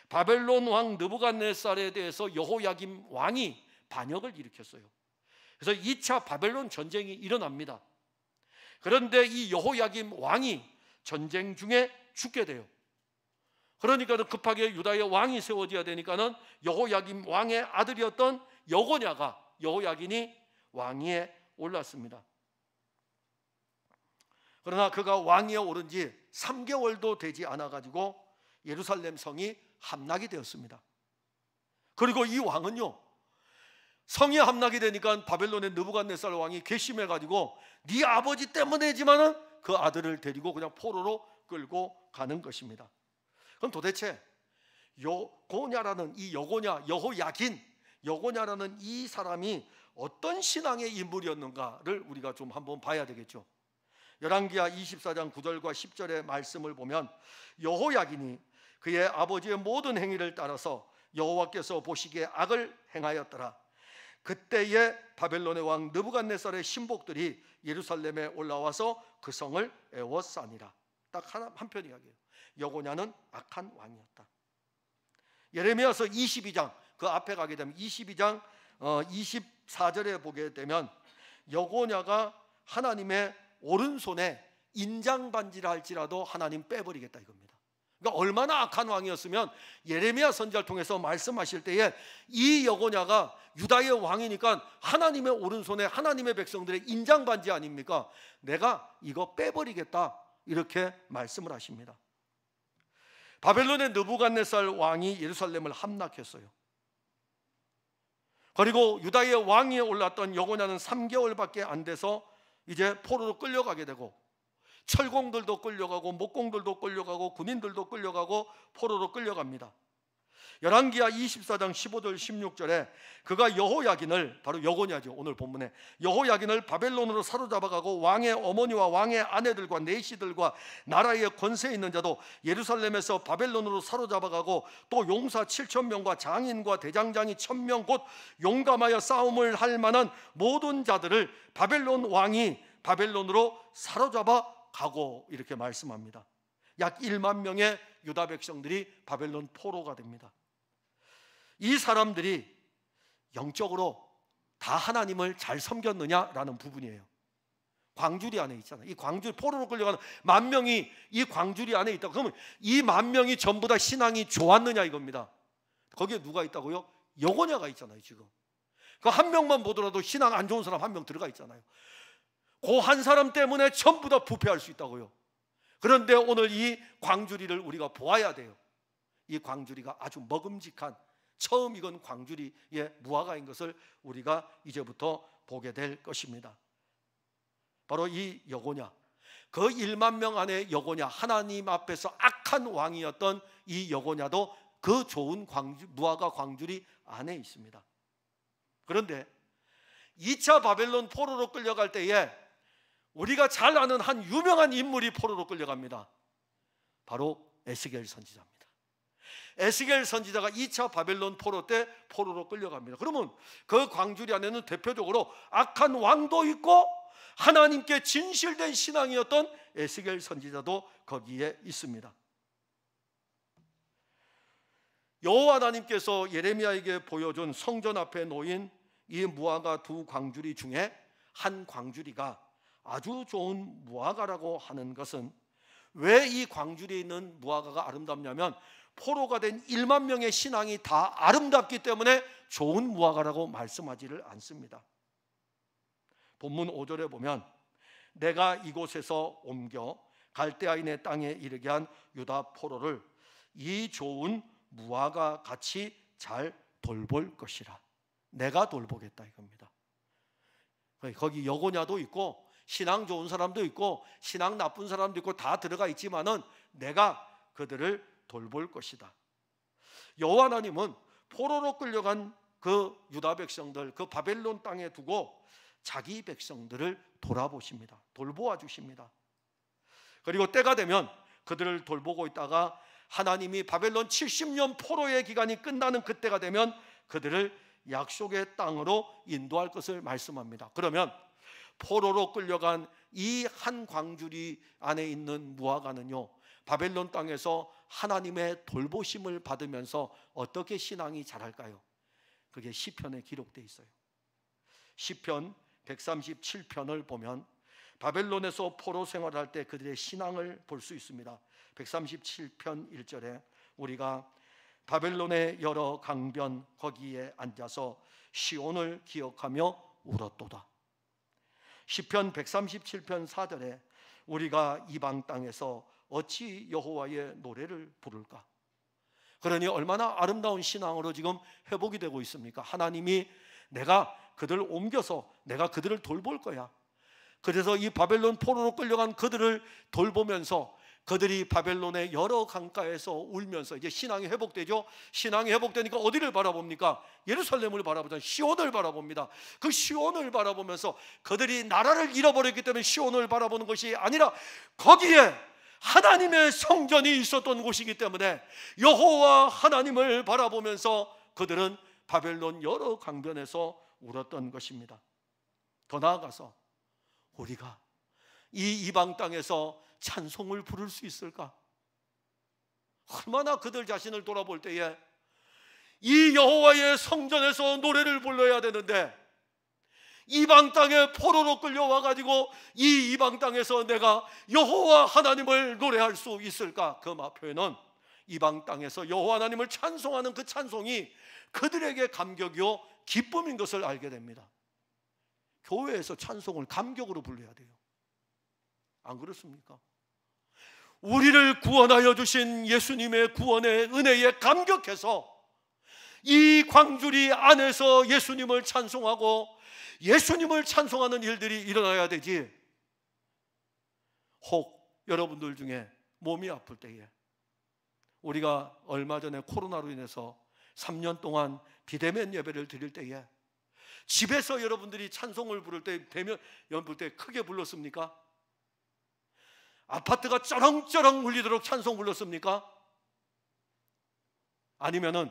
바벨론 왕 느부갓네살에 대해서 여호야김 왕이 반역을 일으켰어요. 그래서 2차 바벨론 전쟁이 일어납니다. 그런데 이 여호야김 왕이 전쟁 중에 죽게 돼요. 그러니까 급하게 유다의 왕이 세워져야 되니까는 여호야김 왕의 아들이었던 여고냐가, 여호야긴이 왕위에 올랐습니다. 그러나 그가 왕위에 오른 지 3개월도 되지 않아 가지고 예루살렘 성이 함락이 되었습니다. 그리고 이 왕은요, 성이 함락이 되니까 바벨론의 느부갓네살 왕이 괘씸해 가지고 네 아버지 때문이지만은 그 아들을 데리고 그냥 포로로 끌고 가는 것입니다. 그럼 도대체 여고냐라는 이 여고냐, 여호야긴, 여고냐라는 이 사람이 어떤 신앙의 인물이었는가를 우리가 좀 한번 봐야 되겠죠. 열왕기하 24장 9절과 10절의 말씀을 보면 여호야긴이 그의 아버지의 모든 행위를 따라서 여호와께서 보시기에 악을 행하였더라. 그때에 바벨론의 왕 느부갓네살의 신복들이 예루살렘에 올라와서 그 성을 에워싸니라. 딱 한편 이야기예요. 여고냐는 악한 왕이었다. 예레미야서 22장, 그 앞에 가게 되면 22장 24절에 보게 되면 여고냐가 하나님의 오른손에 인장반지를 할지라도 하나님 빼버리겠다 이겁니다. 그러니까 얼마나 악한 왕이었으면 예레미야 선지자를 통해서 말씀하실 때에 이 여고냐가 유다의 왕이니까 하나님의 오른손에 하나님의 백성들의 인장반지 아닙니까? 내가 이거 빼버리겠다 이렇게 말씀을 하십니다. 바벨론의 느부갓네살 왕이 예루살렘을 함락했어요. 그리고 유다의 왕위에 올랐던 여고냐는 3개월밖에 안 돼서 이제 포로로 끌려가게 되고 철공들도 끌려가고 목공들도 끌려가고 군인들도 끌려가고 포로로 끌려갑니다. 열왕기하 24장 15절 16절에 그가 여호야긴을, 바로 여고냐죠, 오늘 본문에 여호야긴을 바벨론으로 사로잡아가고 왕의 어머니와 왕의 아내들과 내시들과 나라의 권세 있는 자도 예루살렘에서 바벨론으로 사로잡아가고 또 용사 7,000명과 장인과 대장장이 1,000명 곧 용감하여 싸움을 할 만한 모든 자들을 바벨론 왕이 바벨론으로 사로잡아 가고 이렇게 말씀합니다. 약 1만 명의 유다 백성들이 바벨론 포로가 됩니다. 이 사람들이 영적으로 다 하나님을 잘 섬겼느냐라는 부분이에요. 광주리 안에 있잖아요. 이 광주리 포로로 끌려가는 10,000명이 이 광주리 안에 있다. 그러면 이 10,000명이 전부 다 신앙이 좋았느냐 이겁니다. 거기에 누가 있다고요? 여고냐가 있잖아요. 지금 그 한 명만 보더라도 신앙 안 좋은 사람 1명 들어가 있잖아요. 그 한 사람 때문에 전부 다 부패할 수 있다고요. 그런데 오늘 이 광주리를 우리가 보아야 돼요. 이 광주리가 아주 먹음직한 처음 익은 광주리의 무화과인 것을 우리가 이제부터 보게 될 것입니다. 바로 이 여고냐, 그 1만 명 안에 여고냐, 하나님 앞에서 악한 왕이었던 이 여고냐도 그 좋은 무화과 광주리 안에 있습니다. 그런데 2차 바벨론 포로로 끌려갈 때에 우리가 잘 아는 한 유명한 인물이 포로로 끌려갑니다. 바로 에스겔 선지자입니다. 에스겔 선지자가 2차 바벨론 포로 때 포로로 끌려갑니다. 그러면 그 광주리 안에는 대표적으로 악한 왕도 있고 하나님께 진실된 신앙이었던 에스겔 선지자도 거기에 있습니다. 여호와 하나님께서 예레미야에게 보여준 성전 앞에 놓인 이 무화과 두 광주리 중에 한 광주리가 아주 좋은 무화과라고 하는 것은, 왜 이 광주리에 있는 무화과가 아름답냐면 포로가 된 1만 명의 신앙이 다 아름답기 때문에 좋은 무화과라고 말씀하지를 않습니다. 본문 5절에 보면 내가 이곳에서 옮겨 갈대아인의 땅에 이르게 한 유다 포로를 이 좋은 무화과 같이 잘 돌볼 것이라. 내가 돌보겠다 이겁니다. 거기 여고냐도 있고 신앙 좋은 사람도 있고 신앙 나쁜 사람도 있고 다 들어가 있지만은 내가 그들을 돌볼 것이다. 여호와 하나님은 포로로 끌려간 그 유다 백성들, 그 바벨론 땅에 두고 자기 백성들을 돌아보십니다. 돌보아 주십니다. 그리고 때가 되면 그들을 돌보고 있다가 하나님이 바벨론 70년 포로의 기간이 끝나는 그때가 되면 그들을 약속의 땅으로 인도할 것을 말씀합니다. 그러면 포로로 끌려간 이 한 광주리 안에 있는 무화과는요, 바벨론 땅에서 하나님의 돌보심을 받으면서 어떻게 신앙이 자랄까요? 그게 시편에 기록되어 있어요. 시편 137편을 보면 바벨론에서 포로 생활할 때 그들의 신앙을 볼 수 있습니다. 137편 1절에 우리가 바벨론의 여러 강변 거기에 앉아서 시온을 기억하며 울었도다. 시편 137편 4절에 우리가 이방 땅에서 어찌 여호와의 노래를 부를까? 그러니 얼마나 아름다운 신앙으로 지금 회복이 되고 있습니까? 하나님이 내가 그들을 옮겨서 내가 그들을 돌볼 거야. 그래서 이 바벨론 포로로 끌려간 그들을 돌보면서 그들이 바벨론의 여러 강가에서 울면서 이제 신앙이 회복되죠. 신앙이 회복되니까 어디를 바라봅니까? 예루살렘을 바라보잖아요. 시온을 바라봅니다. 그 시온을 바라보면서 그들이 나라를 잃어버렸기 때문에 시온을 바라보는 것이 아니라 거기에 하나님의 성전이 있었던 곳이기 때문에 여호와 하나님을 바라보면서 그들은 바벨론 여러 강변에서 울었던 것입니다. 더 나아가서 우리가 이 이방 땅에서 찬송을 부를 수 있을까? 얼마나 그들 자신을 돌아볼 때에 이 여호와의 성전에서 노래를 불러야 되는데 이방 땅에 포로로 끌려와 가지고 이 이방 땅에서 내가 여호와 하나님을 노래할 수 있을까? 그 표현은 이방 땅에서 여호와 하나님을 찬송하는 그 찬송이 그들에게 감격이요 기쁨인 것을 알게 됩니다. 교회에서 찬송을 감격으로 불러야 돼요. 안 그렇습니까? 우리를 구원하여 주신 예수님의 구원의 은혜에 감격해서 이 광주리 안에서 예수님을 찬송하고 예수님을 찬송하는 일들이 일어나야 되지. 혹 여러분들 중에 몸이 아플 때에, 우리가 얼마 전에 코로나로 인해서 3년 동안 비대면 예배를 드릴 때에 집에서 여러분들이 찬송을 부를 때, 대면 연불 때 크게 불렀습니까? 아파트가 쩌렁쩌렁 울리도록 찬송 불렀습니까? 아니면은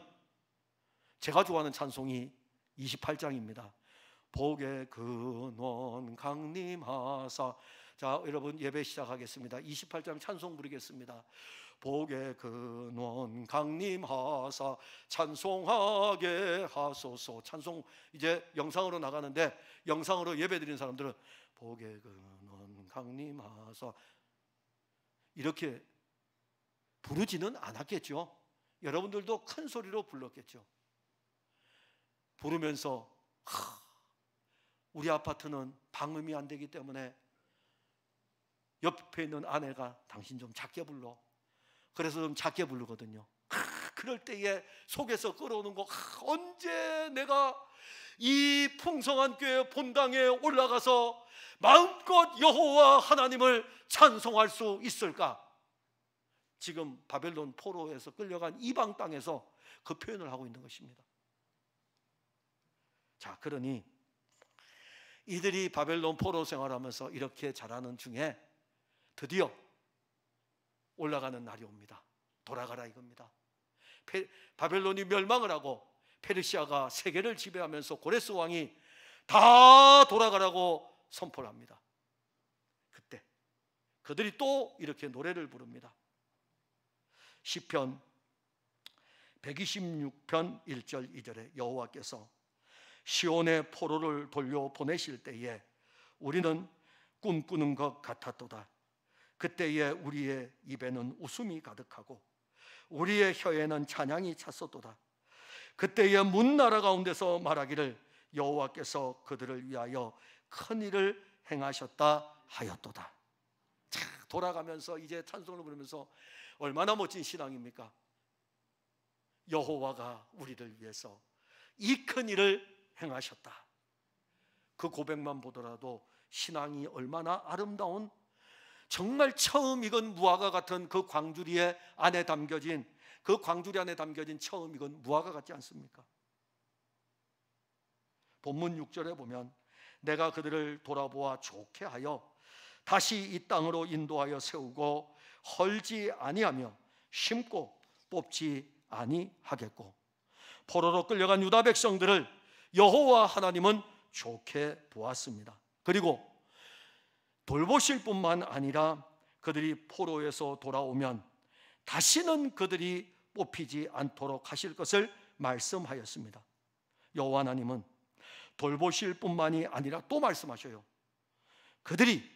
제가 좋아하는 찬송이 28장입니다. 복의 근원 강림하사. 자, 여러분 예배 시작하겠습니다. 28장 찬송 부르겠습니다. 복의 근원 강림하사 찬송하게 하소서. 찬송 이제 영상으로 나가는데 영상으로 예배 드리는 사람들은 복의 근원 강림하사 이렇게 부르지는 않았겠죠. 여러분들도 큰 소리로 불렀겠죠. 부르면서 우리 아파트는 방음이 안 되기 때문에 옆에 있는 아내가 당신 좀 작게 불러. 그래서 좀 작게 부르거든요. 그럴 때에 속에서 끌어오는 거, 언제 내가 이 풍성한 교회 본당에 올라가서 마음껏 여호와 하나님을 찬송할 수 있을까? 지금 바벨론 포로에서 끌려간 이방 땅에서 그 표현을 하고 있는 것입니다. 자, 그러니 이들이 바벨론 포로 생활하면서 이렇게 자라는 중에 드디어 올라가는 날이 옵니다. 돌아가라 이겁니다. 바벨론이 멸망을 하고 페르시아가 세계를 지배하면서 고레스 왕이 다 돌아가라고 선포를 합니다. 그때 그들이 또 이렇게 노래를 부릅니다. 시편 126편 1절 2절에 여호와께서 시온의 포로를 돌려보내실 때에 우리는 꿈꾸는 것 같았도다. 그때에 우리의 입에는 웃음이 가득하고 우리의 혀에는 찬양이 찼었도다. 그때에 문나라 가운데서 말하기를 여호와께서 그들을 위하여 큰 일을 행하셨다 하였도다. 자, 돌아가면서 이제 찬송을 부르면서 얼마나 멋진 신앙입니까? 여호와가 우리를 위해서 이 큰 일을 행하셨다. 그 고백만 보더라도 신앙이 얼마나 아름다운, 정말 처음 익은 무화과 같은 그 광주리 안에 담겨진 처음 익은 무화과 같지 않습니까? 본문 6절에 보면 내가 그들을 돌아보아 좋게 하여 다시 이 땅으로 인도하여 세우고 헐지 아니하며 심고 뽑지 아니하겠고, 포로로 끌려간 유다 백성들을 여호와 하나님은 좋게 보았습니다. 그리고 돌보실 뿐만 아니라 그들이 포로에서 돌아오면 다시는 그들이 뽑히지 않도록 하실 것을 말씀하였습니다. 여호와 하나님은 돌보실 뿐만이 아니라 또 말씀하셔요. 그들이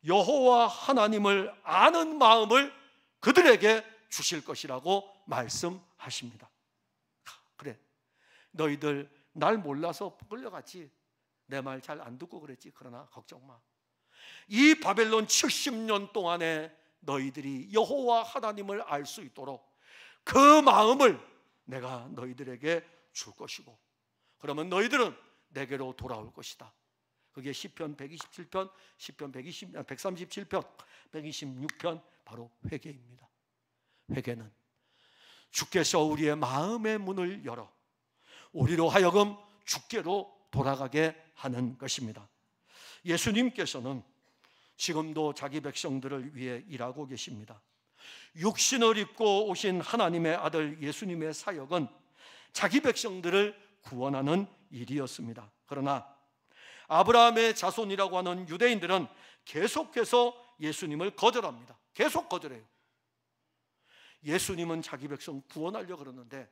여호와 하나님을 아는 마음을 그들에게 주실 것이라고 말씀하십니다. 그래, 너희들 날 몰라서 끌려갔지, 내 말 잘 안 듣고 그랬지. 그러나 걱정 마. 이 바벨론 70년 동안에 너희들이 여호와 하나님을 알 수 있도록 그 마음을 내가 너희들에게 줄 것이고, 그러면 너희들은 내게로 돌아올 것이다. 그게 시편 127편, 시편 137편, 126편 바로 회개입니다. 회개는 주께서 우리의 마음의 문을 열어 우리로 하여금 주께로 돌아가게 하는 것입니다. 예수님께서는 지금도 자기 백성들을 위해 일하고 계십니다. 육신을 입고 오신 하나님의 아들 예수님의 사역은 자기 백성들을 구원하는 일이었습니다. 그러나 아브라함의 자손이라고 하는 유대인들은 계속해서 예수님을 거절합니다. 계속 거절해요. 예수님은 자기 백성 구원하려고 그러는데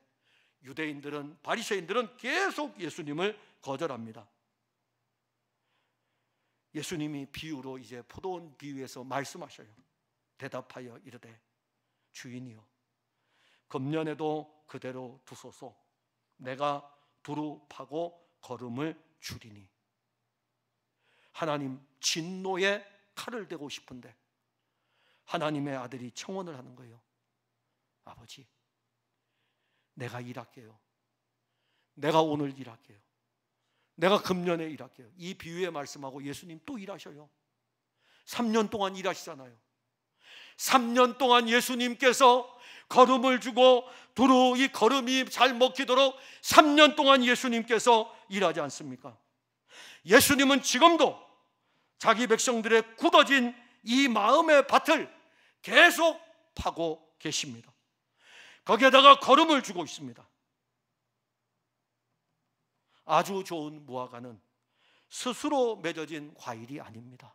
유대인들은, 바리새인들은 계속 예수님을 거절합니다. 예수님이 비유로 이제 포도원 비유에서 말씀하셔요. 대답하여 이르되 주인이여, 금년에도 그대로 두소서. 내가 두루 파고 거름을 주리니. 하나님 진노의 칼을 대고 싶은데 하나님의 아들이 청원을 하는 거예요. 아버지, 내가 일할게요. 내가 오늘 일할게요. 내가 금년에 일할게요. 이 비유의 말씀하고 예수님 또 일하셔요. 3년 동안 일하시잖아요. 3년 동안 예수님께서 거름을 주고 두루 이 거름이 잘 먹히도록 3년 동안 예수님께서 일하지 않습니까? 예수님은 지금도 자기 백성들의 굳어진 이 마음의 밭을 계속 파고 계십니다. 거기에다가 거름을 주고 있습니다. 아주 좋은 무화과는 스스로 맺어진 과일이 아닙니다.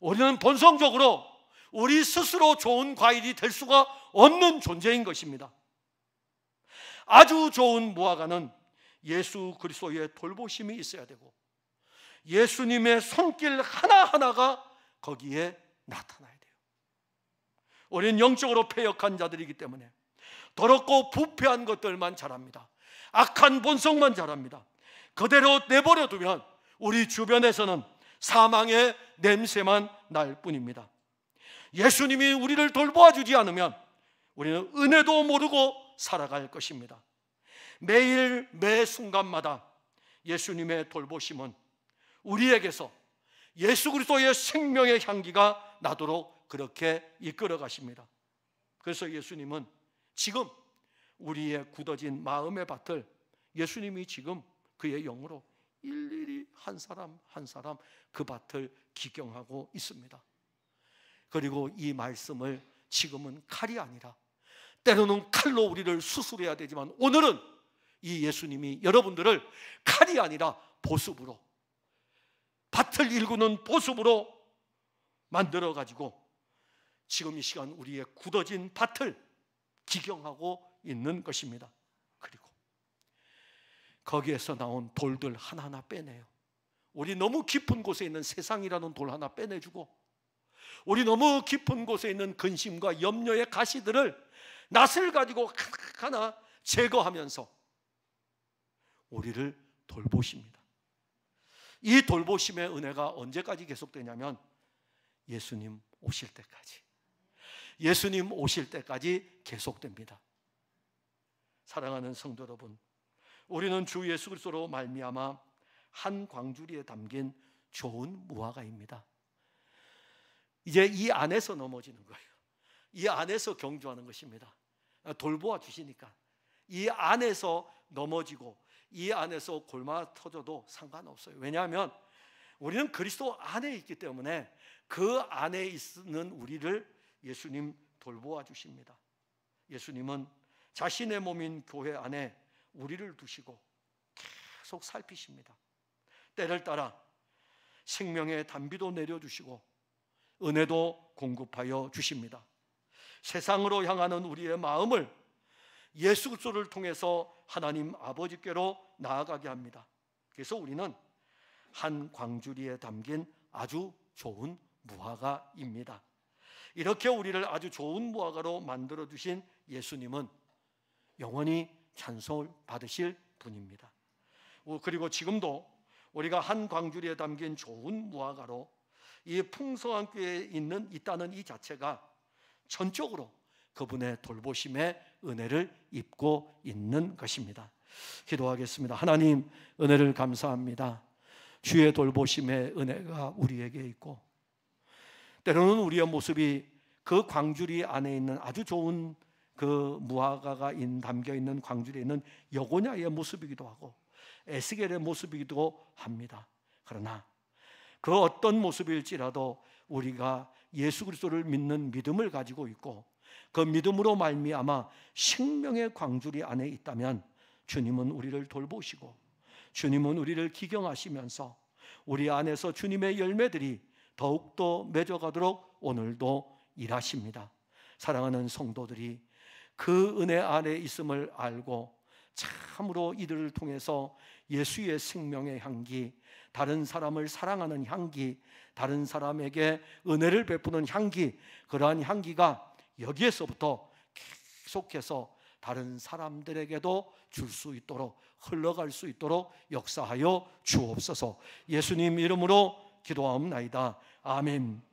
우리는 본성적으로 우리 스스로 좋은 과일이 될 수가 없는 존재인 것입니다. 아주 좋은 무화과는 예수 그리스도의 돌보심이 있어야 되고 예수님의 손길 하나하나가 거기에 나타나야 돼요. 우리는 영적으로 패역한 자들이기 때문에 더럽고 부패한 것들만 자랍니다. 악한 본성만 자랍니다. 그대로 내버려 두면 우리 주변에서는 사망의 냄새만 날 뿐입니다. 예수님이 우리를 돌보아 주지 않으면 우리는 은혜도 모르고 살아갈 것입니다. 매일 매 순간마다 예수님의 돌보심은 우리에게서 예수 그리스도의 생명의 향기가 나도록 그렇게 이끌어 가십니다. 그래서 예수님은 지금 우리의 굳어진 마음의 밭을 예수님이 지금 그의 영으로 일일이 한 사람 한 사람 그 밭을 기경하고 있습니다. 그리고 이 말씀을 지금은 칼이 아니라 때로는 칼로 우리를 수술해야 되지만 오늘은 이 예수님이 여러분들을 칼이 아니라 보습으로, 밭을 일구는 보습으로 만들어 가지고 지금 이 시간 우리의 굳어진 밭을 기경하고 있는 것입니다. 그리고 거기에서 나온 돌들 하나하나 빼내요. 우리 너무 깊은 곳에 있는 세상이라는 돌 하나 빼내주고, 우리 너무 깊은 곳에 있는 근심과 염려의 가시들을 낫을 가지고 하나하나 제거하면서 우리를 돌보십니다. 이 돌보심의 은혜가 언제까지 계속되냐면 예수님 오실 때까지, 예수님 오실 때까지 계속됩니다. 사랑하는 성도 여러분, 우리는 주 예수 그리스도로 말미암아 한 광주리에 담긴 좋은 무화과입니다. 이제 이 안에서 넘어지는 거예요. 이 안에서 경주하는 것입니다. 돌보아 주시니까 이 안에서 넘어지고 이 안에서 골마 터져도 상관없어요. 왜냐하면 우리는 그리스도 안에 있기 때문에 그 안에 있는 우리를 예수님 돌보아 주십니다. 예수님은 자신의 몸인 교회 안에 우리를 두시고 계속 살피십니다. 때를 따라 생명의 단비도 내려주시고 은혜도 공급하여 주십니다. 세상으로 향하는 우리의 마음을 예수 그리스도를 통해서 하나님 아버지께로 나아가게 합니다. 그래서 우리는 한 광주리에 담긴 아주 좋은 무화과입니다. 이렇게 우리를 아주 좋은 무화과로 만들어 주신 예수님은 영원히 찬송을 받으실 분입니다. 그리고 지금도 우리가 한 광주리에 담긴 좋은 무화과로 이 풍성한 교회에 있다는 이 자체가 전적으로 그분의 돌보심의 은혜를 입고 있는 것입니다. 기도하겠습니다. 하나님, 은혜를 감사합니다. 주의 돌보심의 은혜가 우리에게 있고, 때로는 우리의 모습이 그 광주리 안에 있는 아주 좋은 그 무화과가 담겨있는 광주리에 있는 여고냐의 모습이기도 하고 에스겔의 모습이기도 합니다. 그러나 그 어떤 모습일지라도 우리가 예수 그리스도를 믿는 믿음을 가지고 있고 그 믿음으로 말미암아 생명의 광주리 안에 있다면 주님은 우리를 돌보시고 주님은 우리를 기경하시면서 우리 안에서 주님의 열매들이 더욱더 맺어가도록 오늘도 일하십니다. 사랑하는 성도들이 그 은혜 안에 있음을 알고 참으로 이들을 통해서 예수의 생명의 향기, 다른 사람을 사랑하는 향기, 다른 사람에게 은혜를 베푸는 향기, 그러한 향기가 여기에서부터 계속해서 다른 사람들에게도 줄 수 있도록, 흘러갈 수 있도록 역사하여 주옵소서. 예수님 이름으로 기도하옵나이다. 아멘.